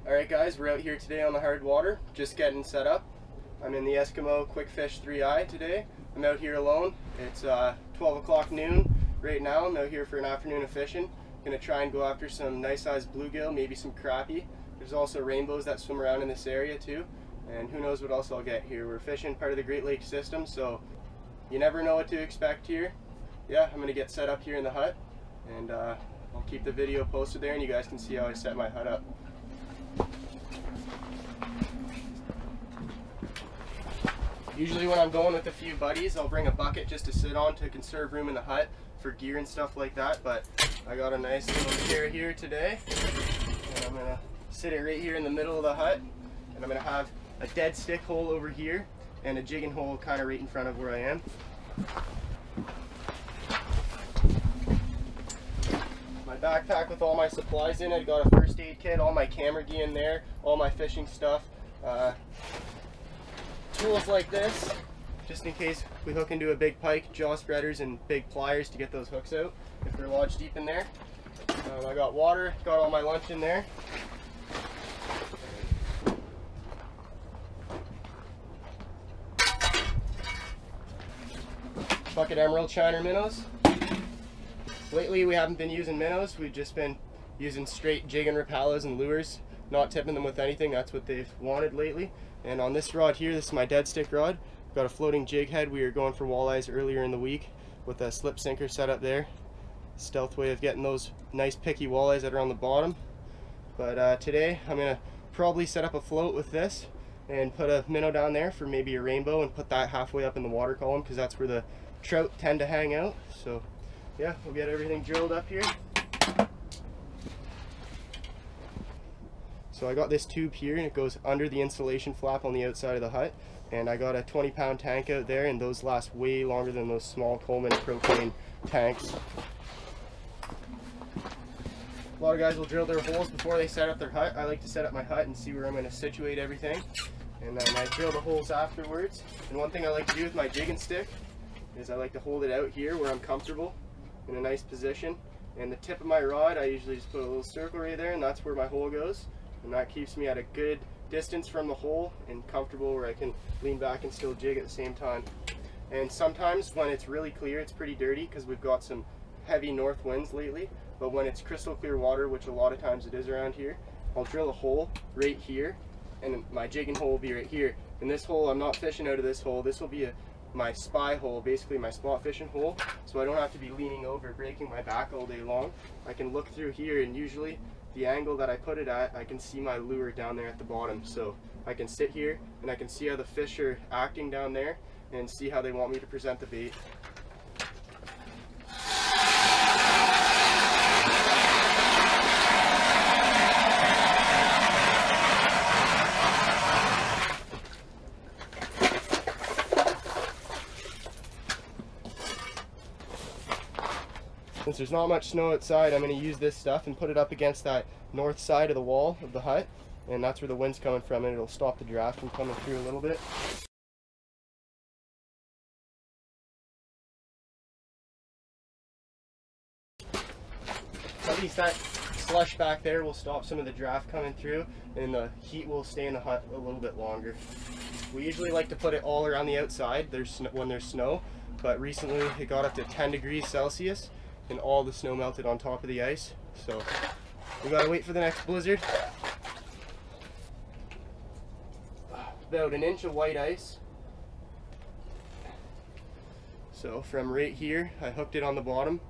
Alright guys, we're out here today on the hard water, just getting set up. I'm in the Eskimo Quick Fish 3i today. I'm out here alone. It's 12 o'clock noon right now. I'm out here for an afternoon of fishing. Gonna try and go after some nice sized bluegill, maybe some crappie. There's also rainbows that swim around in this area too. And who knows what else I'll get here. We're fishing part of the Great Lakes system, so you never know what to expect here. Yeah, I'm gonna get set up here in the hut, and I'll keep the video posted there and you guys can see how I set my hut up. Usually when I'm going with a few buddies, I'll bring a bucket just to sit on to conserve room in the hut for gear and stuff like that, but I got a nice little chair here today, and I'm gonna sit it right here in the middle of the hut, and I'm gonna have a dead stick hole over here and a jigging hole kind of right in front of where I am. My backpack with all my supplies in it. I got a first aid kit, all my camera gear in there, all my fishing stuff. Tools like this, just in case we hook into a big pike, jaw spreaders and big pliers to get those hooks out if they're lodged deep in there. I got water, got all my lunch in there. Bucket emerald shiner minnows. Lately we haven't been using minnows, we've just been using straight jig and rapalas and lures, not tipping them with anything. That's what they've wanted lately. And on this rod here, this is my dead stick rod. Got a floating jig head. We were going for walleyes earlier in the week with a slip sinker set up there. Stealth way of getting those nice picky walleyes that are on the bottom. But today I'm gonna probably set up a float with this and put a minnow down there for maybe a rainbow and put that halfway up in the water column because that's where the trout tend to hang out. So yeah, we'll get everything drilled up here. So I got this tube here and it goes under the insulation flap on the outside of the hut, and I got a 20-pound tank out there, and those last way longer than those small Coleman propane tanks. A lot of guys will drill their holes before they set up their hut. I like to set up my hut and see where I'm going to situate everything, and then I drill the holes afterwards. And one thing I like to do with my jigging stick is I like to hold it out here where I'm comfortable in a nice position, and the tip of my rod I usually just put a little circle right there, and that's where my hole goes. And that keeps me at a good distance from the hole and comfortable where I can lean back and still jig at the same time. And sometimes when it's really clear, it's pretty dirty because we've got some heavy north winds lately. But when it's crystal clear water, which a lot of times it is around here, I'll drill a hole right here, and my jigging hole will be right here. And this hole, I'm not fishing out of this hole. This will be my spy hole, basically my spot fishing hole. So I don't have to be leaning over, breaking my back all day long. I can look through here, and usually the angle that I put it at, I can see my lure down there at the bottom. So I can sit here and I can see how the fish are acting down there and see how they want me to present the bait. Since there's not much snow outside, I'm going to use this stuff and put it up against that north side of the wall of the hut, and that's where the wind's coming from, and it'll stop the draft from coming through a little bit. At least that slush back there will stop some of the draft coming through, and the heat will stay in the hut a little bit longer. We usually like to put it all around the outside when there's snow, but recently it got up to 10 degrees Celsius and all the snow melted on top of the ice, so we gotta wait for the next blizzard. About an inch of white ice. So from right here, I hooked it on the bottom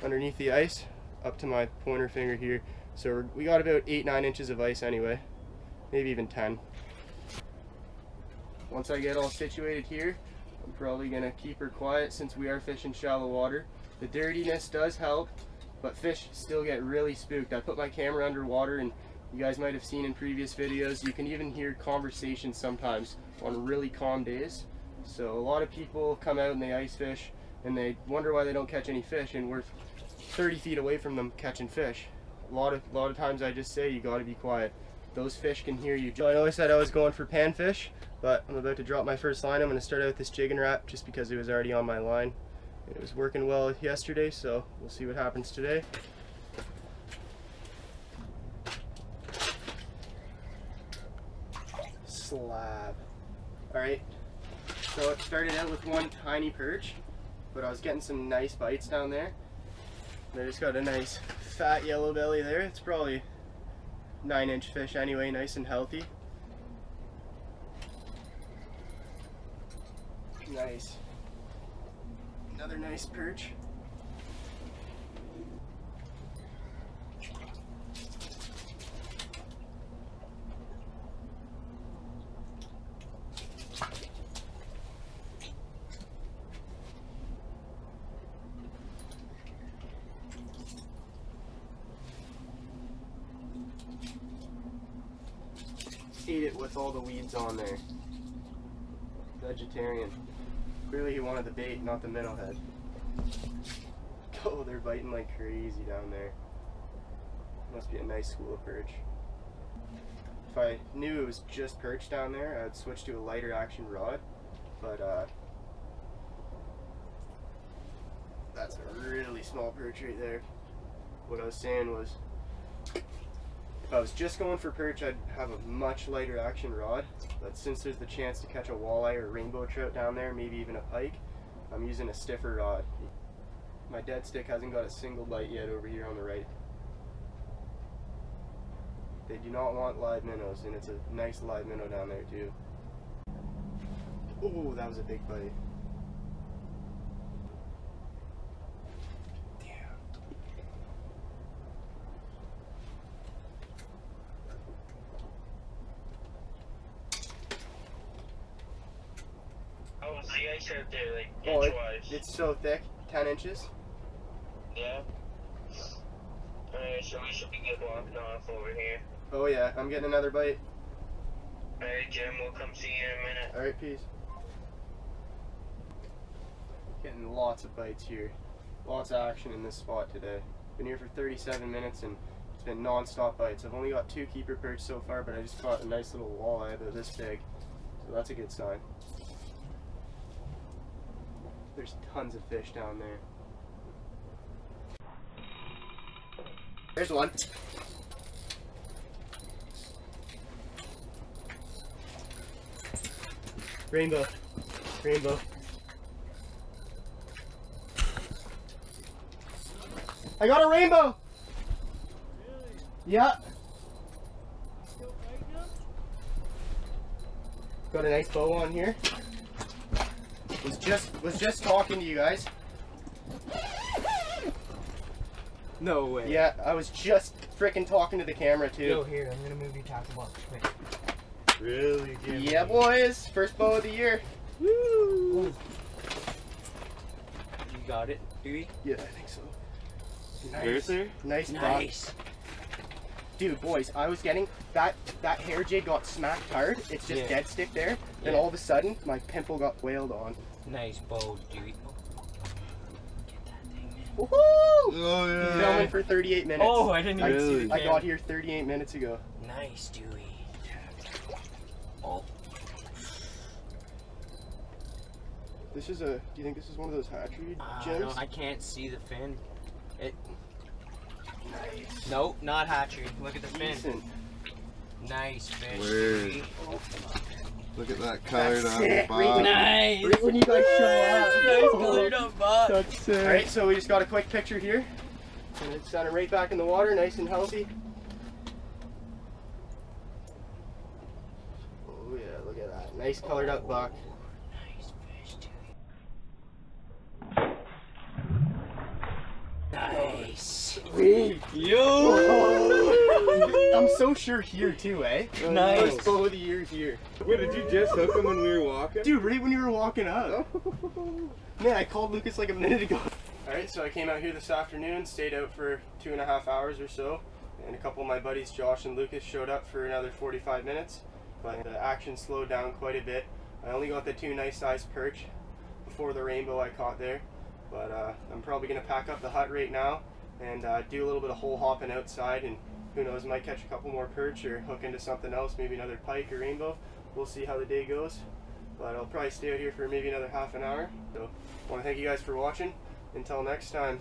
underneath the ice up to my pointer finger here. So we got about 8-9 inches of ice anyway, maybe even 10. Once I get all situated here, I'm probably gonna keep her quiet since we are fishing shallow water. The dirtiness does help, but fish still get really spooked. I put my camera underwater, and you guys might have seen in previous videos, you can even hear conversations sometimes on really calm days. So a lot of people come out and they ice fish and they wonder why they don't catch any fish, and we're 30 feet away from them catching fish. A lot of times I just say you gotta be quiet. Those fish can hear you. I know I said I was going for panfish, but I'm about to drop my first line. I'm going to start out with this jigging wrap just because it was already on my line. It was working well yesterday, so we'll see what happens today. slab. Alright, so it started out with one tiny perch, but I was getting some nice bites down there. And I just got a nice fat yellow belly there. It's probably 9-inch fish anyway, nice and healthy. Nice. Another nice perch. Ate it with all the weeds on there. Vegetarian. Clearly he wanted the bait, not the minnow head. Oh, they're biting like crazy down there. Must be a nice school of perch. If I knew it was just perch down there, I'd switch to a lighter action rod. But that's a really small perch right there. What I was saying was, if I was just going for perch, I'd have a much lighter action rod, but since there's the chance to catch a walleye or rainbow trout down there, maybe even a pike, I'm using a stiffer rod. My dead stick hasn't got a single bite yet over here on the right. They do not want live minnows, and it's a nice live minnow down there too. Oh, that was a big bite. Oh, it's the ice out there, like, Oh, inch-wise. it's so thick, 10 inches. Yeah. Alright, so we should be good walking off over here. Oh yeah, I'm getting another bite. Alright, Jim, we'll come see you in a minute. Alright, peace. Getting lots of bites here. Lots of action in this spot today. Been here for 37 minutes and it's been non-stop bites. I've only got 2 keeper perch so far, but I just caught a nice little walleye about this big. So that's a good sign. There's tons of fish down there. There's one. Rainbow. Rainbow. I got a rainbow! Really? Yeah. Still fighting him? Got a nice bow on here. Was just talking to you guys. No way. Yeah, I was just freaking talking to the camera too. Yo, here, I'm gonna move your tackle box quick. Really good. Yeah, boys. First bow of the year. Woo! You got it, do you? Yeah, I think so. Nice. Seriously? Nice. Nice. Dude, boys, I was getting that hair jig got smacked hard. It's just dead stick there. Then all of a sudden, my pimple got whaled on. Nice bow, dude. Get that thing, man. Woohoo! Oh yeah. Filming for 38 minutes. Oh, I didn't even see the I camera. got here 38 minutes ago. Nice, Dewey. Oh. This is a. Do you think this is one of those hatchery No, gems? I can't see the fin. It. Nice. Nope, not hatchery. Look at the fin. Decent. Nice fish. Weird. Dewey. Look at that colored That's on sick. the Right bottom. Nice. Right when you guys show up. Nice colored up butt. That's sick. Alright, so we just got a quick picture here. And it's sent it right back in the water, nice and healthy. Oh yeah, look at that. Nice colored up buck. Nice fish, Dewey. Nice. Sweet. Yo. I'm so sure here too, eh? Nice. First bow of the year here. Wait, did you just hook him when we were walking? Dude, right when you were walking up. Man, I called Lucas like a minute ago. Alright, so I came out here this afternoon, stayed out for 2.5 hours or so, and a couple of my buddies, Josh and Lucas, showed up for another 45 minutes, but the action slowed down quite a bit. I only got the 2 nice sized perch before the rainbow I caught there, but I'm probably going to pack up the hut right now and do a little bit of hole hopping outside, and who knows, might catch a couple more perch or hook into something else, maybe another pike or rainbow. We'll see how the day goes, but I'll probably stay out here for maybe another half an hour. So I want to thank you guys for watching. Until next time.